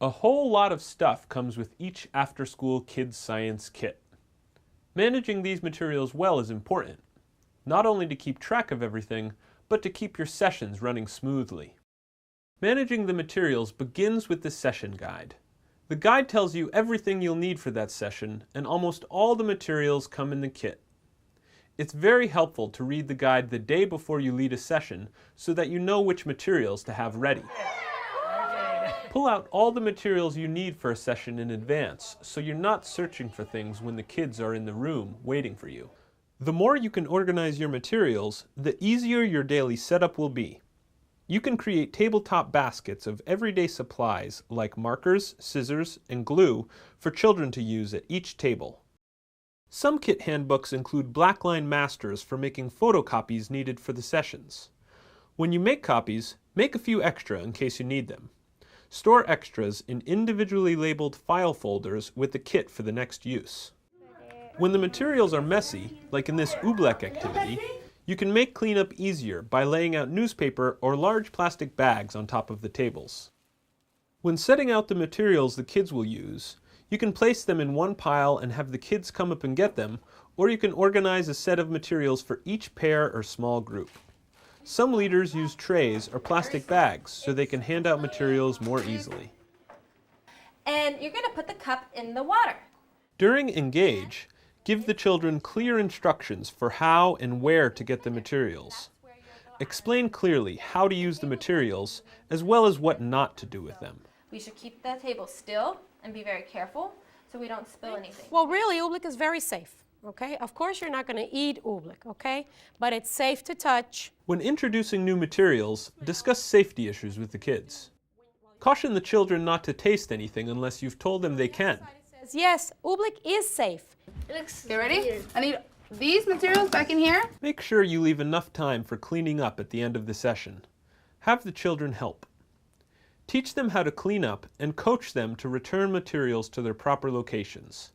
A whole lot of stuff comes with each AfterSchool KidzScience kit. Managing these materials well is important, not only to keep track of everything, but to keep your sessions running smoothly. Managing the materials begins with the session guide. The guide tells you everything you'll need for that session, and almost all the materials come in the kit. It's very helpful to read the guide the day before you lead a session so that you know which materials to have ready. Pull out all the materials you need for a session in advance so you're not searching for things when the kids are in the room waiting for you. The more you can organize your materials, the easier your daily setup will be. You can create tabletop baskets of everyday supplies like markers, scissors, and glue for children to use at each table. Some kit handbooks include blackline masters for making photocopies needed for the sessions. When you make copies, make a few extra in case you need them. Store extras in individually labeled file folders with the kit for the next use. When the materials are messy, like in this oobleck activity, you can make cleanup easier by laying out newspaper or large plastic bags on top of the tables. When setting out the materials the kids will use, you can place them in one pile and have the kids come up and get them, or you can organize a set of materials for each pair or small group. Some leaders use trays or plastic bags so they can hand out materials more easily. And you're going to put the cup in the water. During Engage, give the children clear instructions for how and where to get the materials. Explain clearly how to use the materials, as well as what not to do with them. We should keep the table still and be very careful so we don't spill anything. Well, really, oobleck is very safe. Okay, of course you're not going to eat oobleck, okay? But it's safe to touch. When introducing new materials, discuss safety issues with the kids. Caution the children not to taste anything unless you've told them they can. Yes, oobleck is safe. Get ready? I need these materials back in here. Make sure you leave enough time for cleaning up at the end of the session. Have the children help. Teach them how to clean up and coach them to return materials to their proper locations.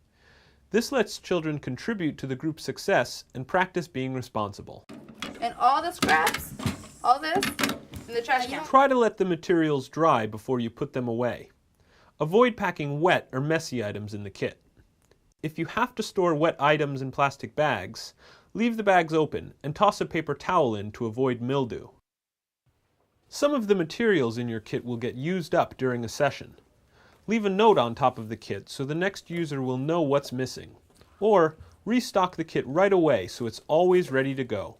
This lets children contribute to the group's success and practice being responsible. And all the scraps, all this, in the trash can. Try to let the materials dry before you put them away. Avoid packing wet or messy items in the kit. If you have to store wet items in plastic bags, leave the bags open and toss a paper towel in to avoid mildew. Some of the materials in your kit will get used up during a session. Leave a note on top of the kit so the next user will know what's missing. Or restock the kit right away so it's always ready to go.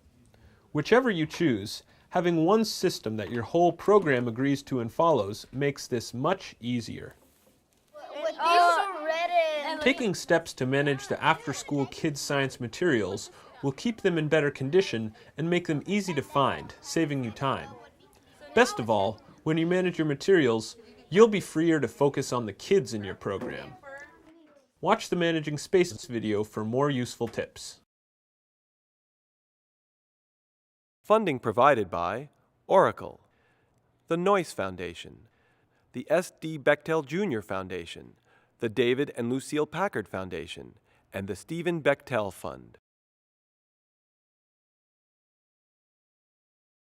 Whichever you choose, having one system that your whole program agrees to and follows makes this much easier. Taking steps to manage the AfterSchool KidzScience materials will keep them in better condition and make them easy to find, saving you time. Best of all, when you manage your materials, you'll be freer to focus on the kids in your program. Watch the Managing Spaces video for more useful tips. Funding provided by Oracle, the Noyce Foundation, the S.D. Bechtel Jr. Foundation, the David and Lucille Packard Foundation, and the Stephen Bechtel Fund.